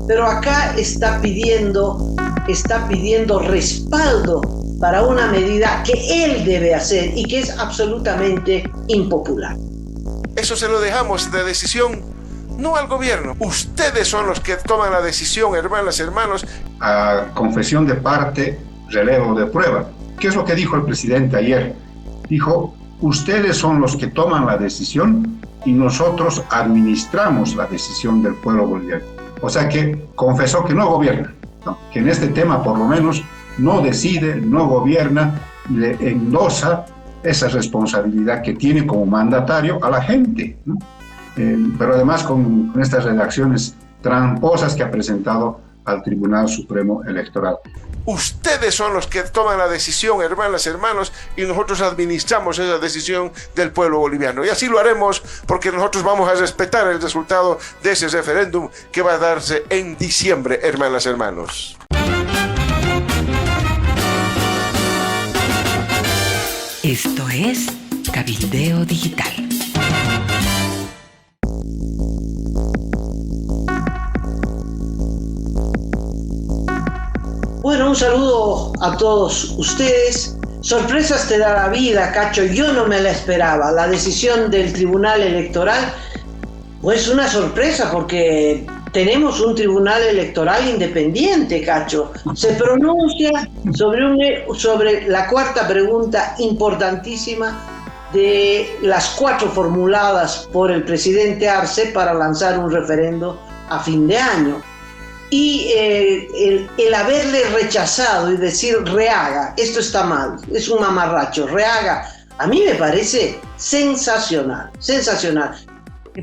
pero acá está pidiendo respaldo para una medida que él debe hacer y que es absolutamente impopular. Eso se lo dejamos de decisión no al gobierno. Ustedes son los que toman la decisión, hermanas, hermanos. A confesión de parte, relevo de prueba. ¿Qué es lo que dijo el presidente ayer? Dijo, ustedes son los que toman la decisión y nosotros administramos la decisión del pueblo boliviano. O sea que confesó que no gobierna, ¿no? Que en este tema por lo menos no decide, no gobierna, le endosa esa responsabilidad que tiene como mandatario a la gente, ¿no? Pero además con estas redacciones tramposas que ha presentado al Tribunal Supremo Electoral. Ustedes son los que toman la decisión, hermanas, hermanos, y nosotros administramos esa decisión del pueblo boliviano. Y así lo haremos porque nosotros vamos a respetar el resultado de ese referéndum que va a darse en diciembre, hermanas, hermanos. Esto es Cabildeo Digital. Bueno, un saludo a todos ustedes. Sorpresas te da la vida, Cacho. Yo no me la esperaba. La decisión del Tribunal Electoral pues una sorpresa porque tenemos un tribunal electoral independiente, Cacho. Se pronuncia sobre la cuarta pregunta importantísima de las 4 formuladas por el presidente Arce para lanzar un referendo a fin de año. Y el haberle rechazado y decir Rehaga, esto está mal, es un mamarracho, Rehaga, a mí me parece sensacional, sensacional.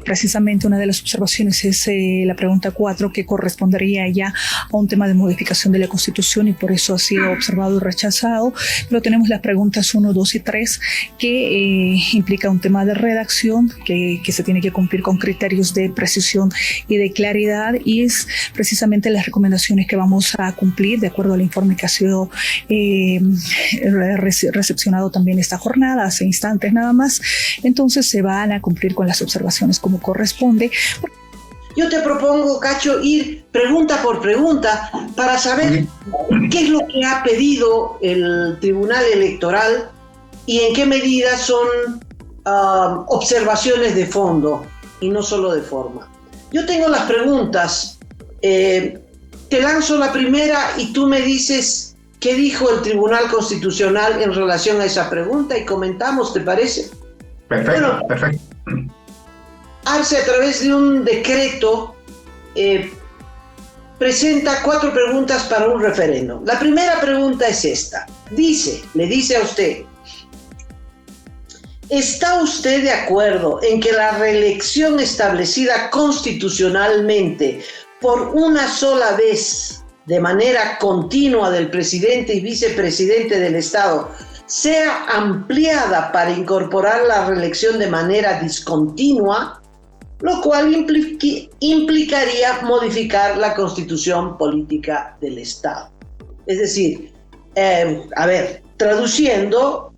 Precisamente una de las observaciones es la pregunta 4, que correspondería ya a un tema de modificación de la Constitución y por eso ha sido observado y rechazado. Pero tenemos las preguntas 1, 2 y 3 que implica un tema de redacción que se tiene que cumplir con criterios de precisión y de claridad, y es precisamente las recomendaciones que vamos a cumplir de acuerdo al informe que ha sido recepcionado también esta jornada, hace instantes nada más. Entonces se van a cumplir con las observaciones como corresponde. Yo te propongo, Cacho, ir pregunta por pregunta para saber qué es lo que ha pedido el Tribunal Electoral y en qué medida son observaciones de fondo y no solo de forma. Yo tengo las preguntas, te lanzo la primera y tú me dices qué dijo el Tribunal Constitucional en relación a esa pregunta y comentamos, ¿te parece? Perfecto, bueno, perfecto. Arce, a través de un decreto, presenta 4 preguntas para un referendo. La primera pregunta es esta. Le dice a usted, ¿está usted de acuerdo en que la reelección establecida constitucionalmente por una sola vez, de manera continua, del presidente y vicepresidente del Estado, sea ampliada para incorporar la reelección de manera discontinua? Lo cual implicaría modificar la Constitución Política del Estado. Es decir, traduciendo,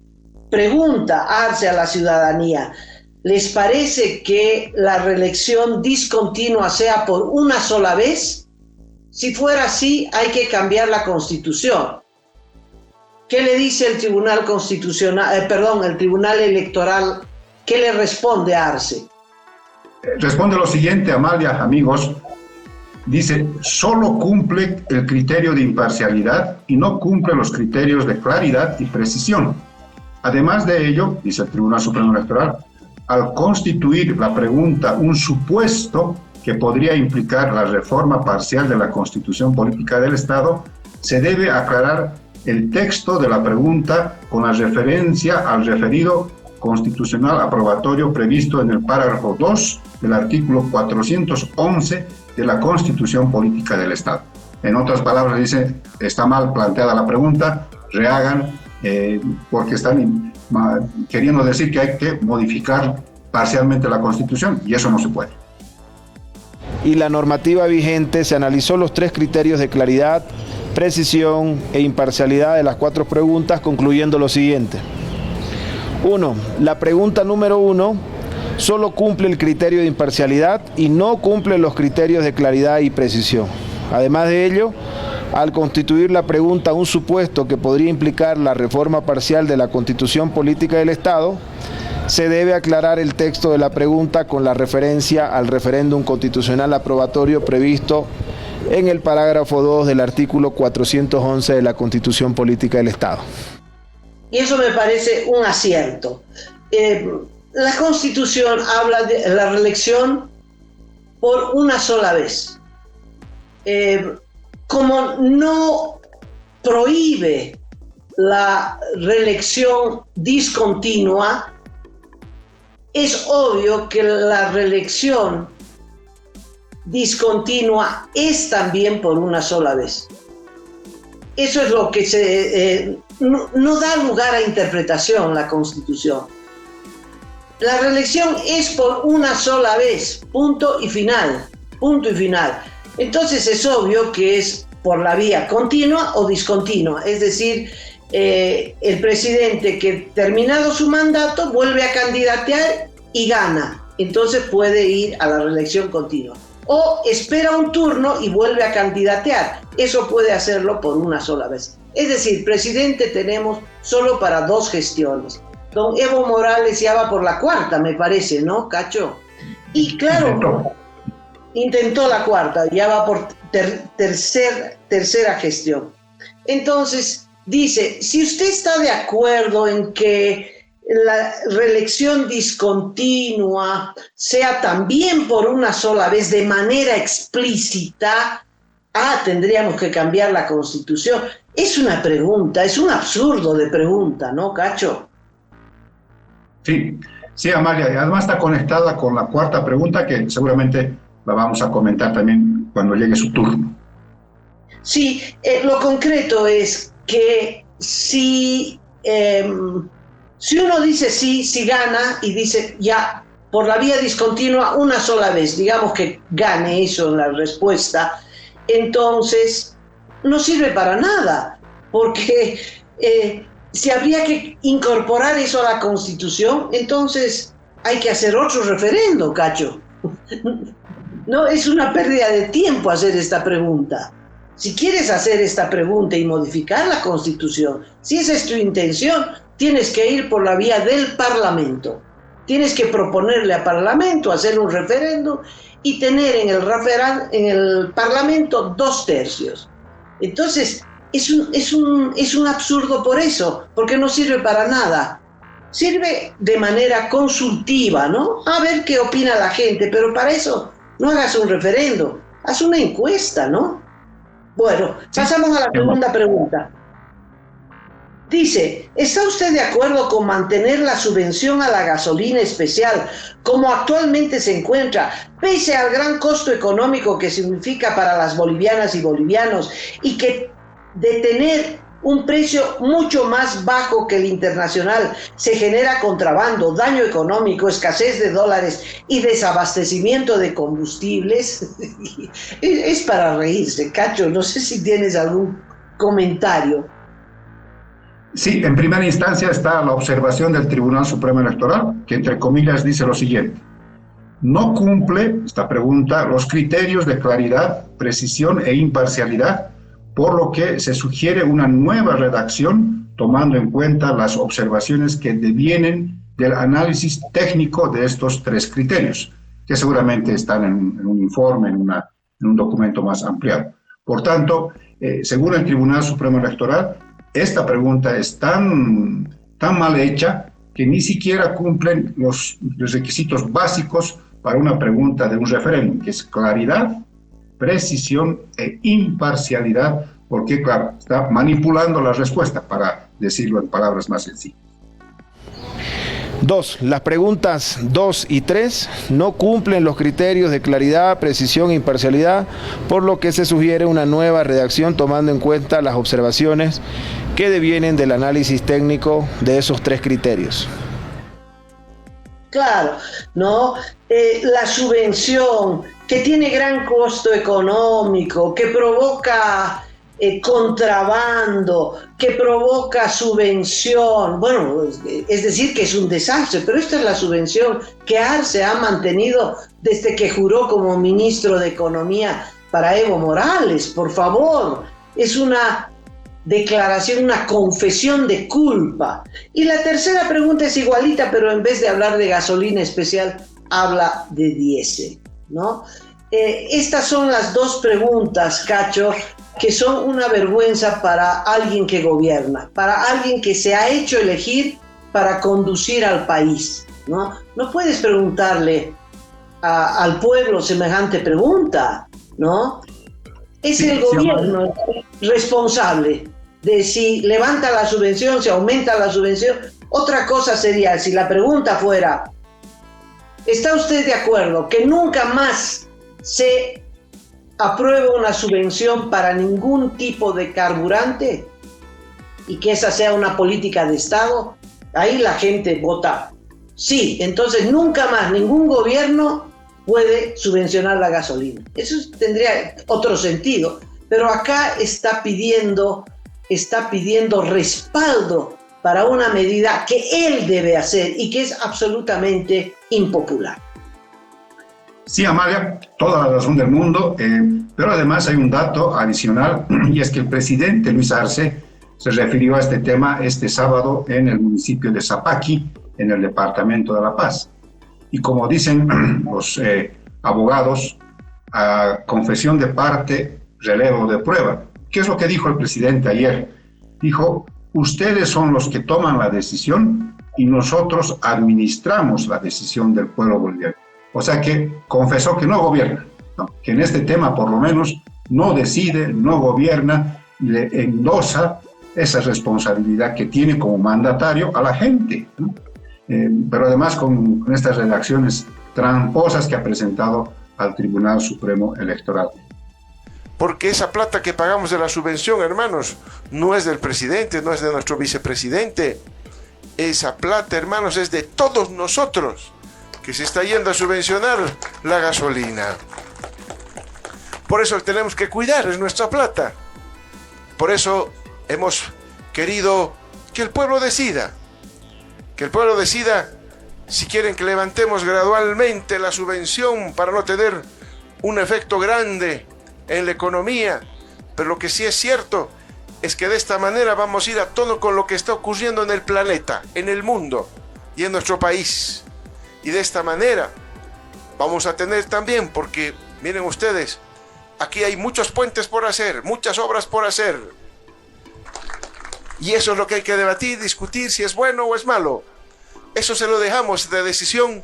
pregunta Arce a la ciudadanía, ¿les parece que la reelección discontinua sea por una sola vez? Si fuera así, hay que cambiar la Constitución. ¿Qué le dice el Tribunal el Tribunal Electoral? ¿Qué le responde a Arce? Responde lo siguiente, Amalia, amigos. Dice, solo cumple el criterio de imparcialidad y no cumple los criterios de claridad y precisión. Además de ello, dice el Tribunal Supremo Electoral, al constituir la pregunta un supuesto que podría implicar la reforma parcial de la Constitución Política del Estado, se debe aclarar el texto de la pregunta con la referencia al referido constitucional aprobatorio previsto en el párrafo 2 del artículo 411 de la Constitución Política del Estado. En otras palabras, dice, está mal planteada la pregunta, rehagan, porque están queriendo decir que hay que modificar parcialmente la Constitución, y eso no se puede. Y la normativa vigente se analizó los 3 criterios de claridad, precisión e imparcialidad de las 4 preguntas, concluyendo lo siguiente. 1. La pregunta número 1 solo cumple el criterio de imparcialidad y no cumple los criterios de claridad y precisión. Además de ello, al constituir la pregunta un supuesto que podría implicar la reforma parcial de la Constitución Política del Estado, se debe aclarar el texto de la pregunta con la referencia al referéndum constitucional aprobatorio previsto en el parágrafo 2 del artículo 411 de la Constitución Política del Estado. Y eso me parece un acierto. La Constitución habla de la reelección por una sola vez. Como no prohíbe la reelección discontinua, es obvio que la reelección discontinua es también por una sola vez. Eso es lo que no da lugar a interpretación la Constitución. La reelección es por una sola vez, punto y final. Entonces es obvio que es por la vía continua o discontinua, es decir, el presidente que terminado su mandato vuelve a candidatear y gana, entonces puede ir a la reelección continua. O espera un turno y vuelve a candidatear, eso puede hacerlo por una sola vez. Es decir, presidente tenemos solo para 2 gestiones. Don Evo Morales ya va por la 4ª, me parece, ¿no, Cacho? Y claro, intentó la 4ª, ya va por tercera gestión. Entonces, dice, si usted está de acuerdo en que la reelección discontinua sea también por una sola vez de manera explícita, tendríamos que cambiar la Constitución. Es una pregunta, es un absurdo de pregunta, ¿no, Cacho? Sí, Amalia, y además está conectada con la 4ª pregunta que seguramente la vamos a comentar también cuando llegue su turno. Sí, lo concreto es que si uno dice sí, si gana y dice ya por la vía discontinua una sola vez, digamos que gane eso en la respuesta, entonces no sirve para nada, porque si habría que incorporar eso a la Constitución, entonces hay que hacer otro referendo, Cacho. No, es una pérdida de tiempo hacer esta pregunta. Si quieres hacer esta pregunta y modificar la Constitución, si esa es tu intención, tienes que ir por la vía del Parlamento. Tienes que proponerle al Parlamento hacer un referéndum y tener en el Parlamento 2/3. Entonces, es un absurdo por eso, porque no sirve para nada. Sirve de manera consultiva, ¿no? A ver qué opina la gente, pero para eso no hagas un referendo, haz una encuesta, ¿no? Bueno, pasamos a la segunda pregunta. Dice, ¿está usted de acuerdo con mantener la subvención a la gasolina especial como actualmente se encuentra, pese al gran costo económico que significa para las bolivianas y bolivianos y que de tener un precio mucho más bajo que el internacional se genera contrabando, daño económico, escasez de dólares y desabastecimiento de combustibles? Es para reírse, Cacho, no sé si tienes algún comentario. Sí, en primera instancia está la observación del Tribunal Supremo Electoral, que entre comillas dice lo siguiente: no cumple, esta pregunta, los criterios de claridad, precisión e imparcialidad, por lo que se sugiere una nueva redacción tomando en cuenta las observaciones que devienen del análisis técnico de estos 3 criterios, que seguramente están en un informe, en un documento más ampliado. Por tanto, según el Tribunal Supremo Electoral, esta pregunta es tan mal hecha que ni siquiera cumplen los requisitos básicos para una pregunta de un referéndum, que es claridad, precisión e imparcialidad, porque, claro, está manipulando la respuesta, para decirlo en palabras más sencillas. 2. Las preguntas 2 y 3 no cumplen los criterios de claridad, precisión e imparcialidad, por lo que se sugiere una nueva redacción tomando en cuenta las observaciones que devienen del análisis técnico de esos 3 criterios. Claro, ¿no? La subvención, que tiene gran costo económico, que provoca contrabando, que provoca subvención, bueno, es decir que es un desastre, pero esta es la subvención que Arce ha mantenido desde que juró como ministro de Economía para Evo Morales, por favor. Es una declaración, una confesión de culpa. Y la tercera pregunta es igualita, pero en vez de hablar de gasolina especial, habla de diésel, ¿no? Estas son las dos preguntas, Cacho, que son una vergüenza para alguien que gobierna, para alguien que se ha hecho elegir para conducir al país, ¿no? No puedes preguntarle al pueblo semejante pregunta, ¿no? Es el gobierno responsable de si levanta la subvención, si aumenta la subvención. Otra cosa sería si la pregunta fuera: ¿está usted de acuerdo que nunca más se apruebe una subvención para ningún tipo de carburante y que esa sea una política de Estado? Ahí la gente vota sí. Entonces nunca más ningún gobierno puede subvencionar la gasolina. Eso tendría otro sentido, pero acá está pidiendo respaldo para una medida que él debe hacer y que es absolutamente impopular. Sí, Amalia, toda la razón del mundo, pero además hay un dato adicional, y es que el presidente Luis Arce se refirió a este tema este sábado en el municipio de Zapaqui, en el departamento de La Paz. Y como dicen los abogados, a confesión de parte, relevo de prueba. ¿Qué es lo que dijo el presidente ayer? Dijo: ustedes son los que toman la decisión y nosotros administramos la decisión del pueblo boliviano. O sea que confesó que no gobierna, ¿no? Que en este tema por lo menos no decide, no gobierna, le endosa esa responsabilidad que tiene como mandatario a la gente, ¿no? Pero además con estas redacciones tramposas que ha presentado al Tribunal Supremo Electoral. Porque esa plata que pagamos de la subvención, hermanos, no es del presidente, no es de nuestro vicepresidente. Esa plata, hermanos, es de todos nosotros, que se está yendo a subvencionar la gasolina. Por eso tenemos que cuidar, es nuestra plata. Por eso hemos querido que el pueblo decida. Que el pueblo decida si quieren que levantemos gradualmente la subvención para no tener un efecto grande en la economía. Pero lo que sí es cierto es que de esta manera vamos a ir a tono con lo que está ocurriendo en el planeta, en el mundo y en nuestro país. Y de esta manera vamos a tener también, porque miren ustedes, aquí hay muchos puentes por hacer, muchas obras por hacer. Y eso es lo que hay que debatir, discutir si es bueno o es malo. Eso se lo dejamos de decisión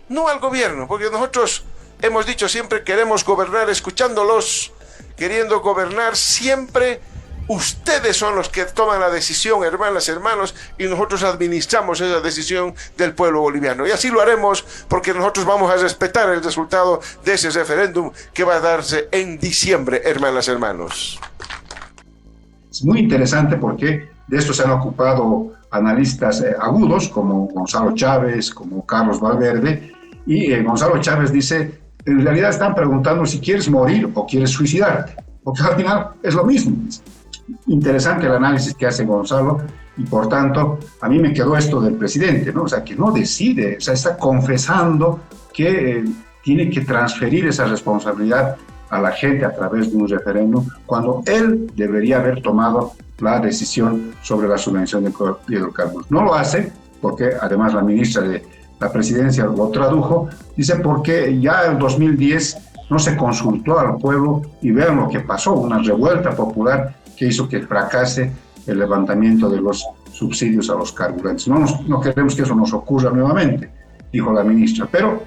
no al gobierno, porque nosotros hemos dicho siempre queremos gobernar escuchándolos, queriendo gobernar siempre. Ustedes son los que toman la decisión, hermanas, hermanos, y nosotros administramos esa decisión del pueblo boliviano. Y así lo haremos porque nosotros vamos a respetar el resultado de ese referéndum que va a darse en diciembre, hermanas, hermanos. Es muy interesante porque de esto se han ocupado analistas agudos como Gonzalo Chávez, como Carlos Valverde, y Gonzalo Chávez dice: en realidad están preguntando si quieres morir o quieres suicidarte, porque al final es lo mismo. Interesante el análisis que hace Gonzalo, y por tanto a mí me quedó esto del presidente, ¿no? O sea, que no decide, o sea, está confesando que tiene que transferir esa responsabilidad a la gente a través de un referéndum, cuando él debería haber tomado la decisión sobre la subvención de hidrocarburos. No lo hace porque además la ministra de la presidencia lo tradujo, dice porque ya en 2010 no se consultó al pueblo y vean lo que pasó, una revuelta popular que hizo que fracase el levantamiento de los subsidios a los carburantes. No queremos que eso nos ocurra nuevamente, dijo la ministra, pero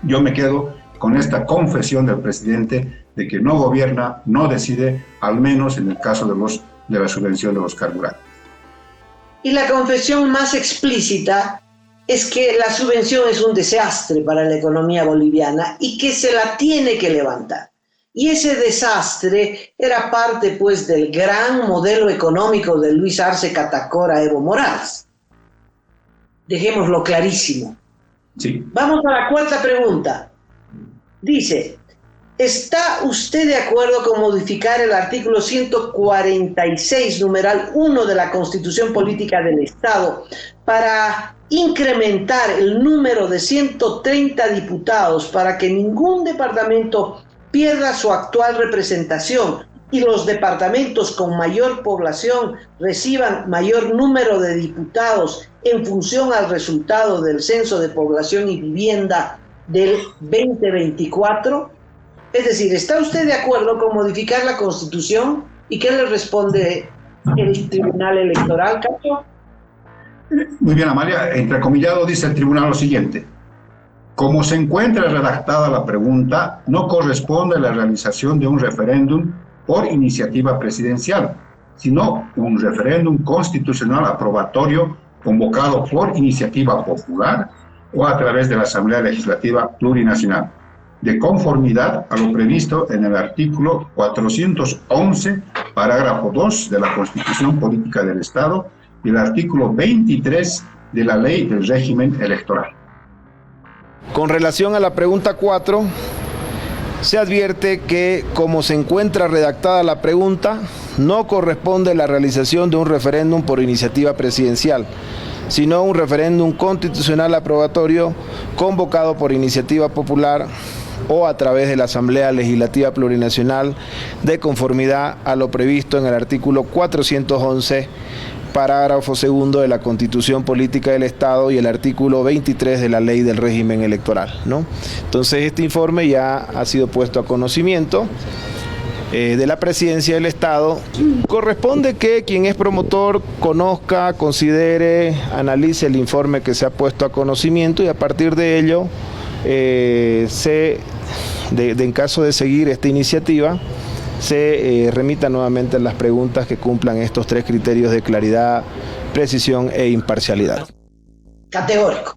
yo me quedo con esta confesión del presidente de que no gobierna, no decide, al menos en el caso de la subvención de los carburantes. Y la confesión más explícita es que la subvención es un desastre para la economía boliviana y que se la tiene que levantar. Y ese desastre era parte, pues, del gran modelo económico de Luis Arce Catacora Evo Morales. Dejémoslo clarísimo. Sí. Vamos a la cuarta pregunta. Dice: ¿está usted de acuerdo con modificar el artículo 146, numeral 1 de la Constitución Política del Estado para incrementar el número de 130 diputados para que ningún departamento pierda su actual representación y los departamentos con mayor población reciban mayor número de diputados en función al resultado del Censo de Población y Vivienda del 2024? Es decir, ¿está usted de acuerdo con modificar la Constitución? ¿Y qué le responde el Tribunal Electoral, Cacho? Muy bien, Amalia. Entrecomillado dice el tribunal lo siguiente: como se encuentra redactada la pregunta, no corresponde la realización de un referéndum por iniciativa presidencial, sino un referéndum constitucional aprobatorio convocado por iniciativa popular o a través de la Asamblea Legislativa Plurinacional, de conformidad a lo previsto en el artículo 411, parágrafo 2 de la Constitución Política del Estado y el artículo 23 de la Ley del Régimen Electoral. Con relación a la pregunta 4, se advierte que, como se encuentra redactada la pregunta, no corresponde la realización de un referéndum por iniciativa presidencial, sino un referéndum constitucional aprobatorio convocado por iniciativa popular o a través de la Asamblea Legislativa Plurinacional, de conformidad a lo previsto en el artículo 411, parágrafo 2 de la Constitución Política del Estado y el artículo 23 de la Ley del Régimen Electoral, ¿no? Entonces, este informe ya ha sido puesto a conocimiento de la Presidencia del Estado. Corresponde que quien es promotor conozca, considere, analice el informe que se ha puesto a conocimiento y a partir de ello, en caso de seguir esta iniciativa, se remita nuevamente a las preguntas que cumplan estos 3 criterios de claridad, precisión e imparcialidad. Categórico.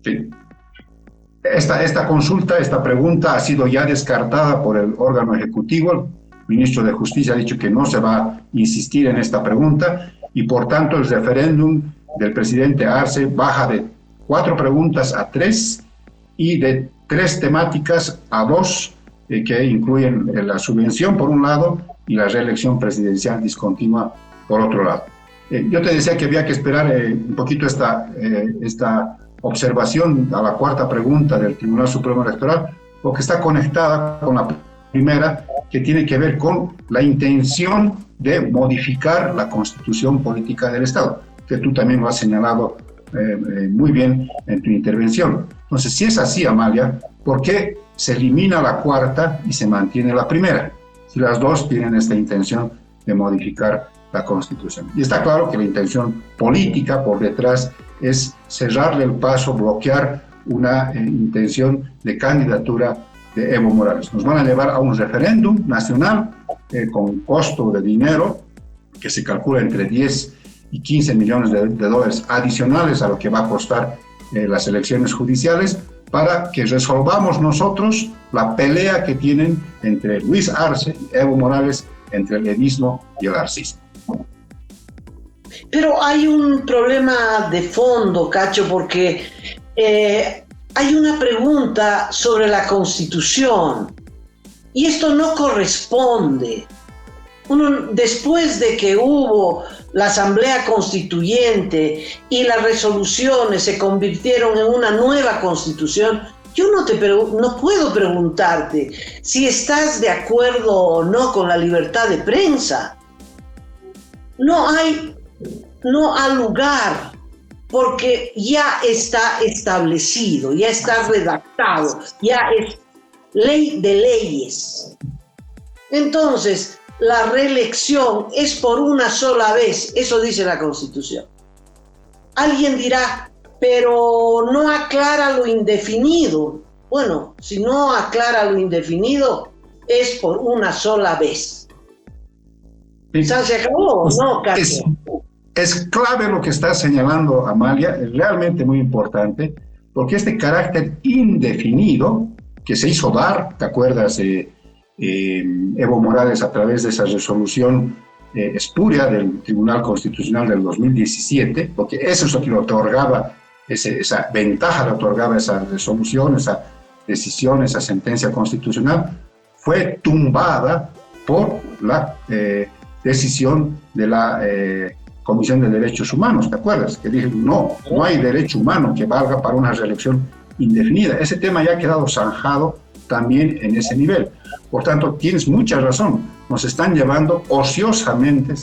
Sí. Esta consulta, esta pregunta ha sido ya descartada por el órgano ejecutivo. El ministro de Justicia ha dicho que no se va a insistir en esta pregunta y por tanto el referéndum del presidente Arce baja de 4 preguntas a 3 y de 3 temáticas a 2, que incluyen la subvención por un lado y la reelección presidencial discontinua por otro lado. Yo te decía que había que esperar un poquito esta observación a la 4ª pregunta del Tribunal Supremo Electoral, porque está conectada con la primera, que tiene que ver con la intención de modificar la Constitución Política del Estado, que tú también lo has señalado muy bien en tu intervención. Entonces, si es así, Amalia, ¿por qué se elimina la 4ª y se mantiene la primera? Si las dos tienen esta intención de modificar la Constitución. Y está claro que la intención política por detrás es cerrarle el paso, bloquear una intención de candidatura de Evo Morales. Nos van a llevar a un referéndum nacional con costo de dinero que se calcula entre 10 y 15 millones de dólares adicionales a lo que va a costar las elecciones judiciales, para que resolvamos nosotros la pelea que tienen entre Luis Arce y Evo Morales, entre el edismo y el arcismo. Pero hay un problema de fondo, Cacho, porque hay una pregunta sobre la Constitución y esto no corresponde. Después de que hubo la Asamblea Constituyente y las resoluciones se convirtieron en una nueva Constitución, yo no puedo preguntarte si estás de acuerdo o no con la libertad de prensa. No ha lugar, porque ya está establecido, ya está redactado, ya es ley de leyes. Entonces, la reelección es por una sola vez, eso dice la Constitución. Alguien dirá, pero no aclara lo indefinido. Bueno, si no aclara lo indefinido, es por una sola vez. Sí. ¿Se acabó? No, Cacho. Es clave lo que está señalando Amalia, es realmente muy importante, porque este carácter indefinido que se hizo dar, ¿te acuerdas? Evo Morales, a través de esa resolución espuria del Tribunal Constitucional del 2017, porque eso es lo que le otorgaba, esa ventaja le otorgaba esa resolución, esa decisión, esa sentencia constitucional, fue tumbada por la decisión de la Comisión de Derechos Humanos, ¿te acuerdas? Que dije, no hay derecho humano que valga para una reelección indefinida. Ese tema ya ha quedado zanjado también en ese nivel. Por tanto, tienes mucha razón. Nos están llevando ociosamente,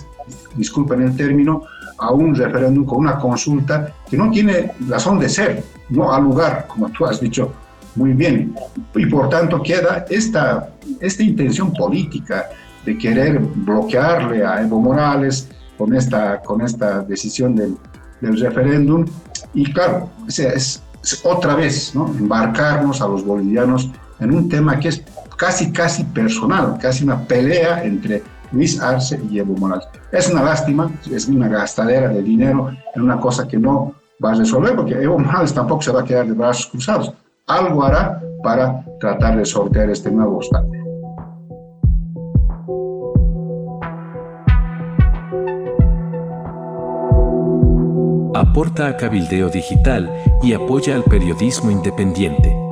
disculpen el término, a un referéndum con una consulta que no tiene razón de ser, no ha lugar, como tú has dicho muy bien. Y por tanto queda esta intención política de querer bloquearle a Evo Morales con esta decisión del referéndum. Y claro, es otra vez, ¿no?, embarcarnos a los bolivianos en un tema que es casi personal, casi una pelea entre Luis Arce y Evo Morales. Es una lástima, es una gastadera de dinero en una cosa que no va a resolver, porque Evo Morales tampoco se va a quedar de brazos cruzados. Algo hará para tratar de sortear este nuevo obstáculo. Aporta a Cabildeo Digital y apoya al periodismo independiente.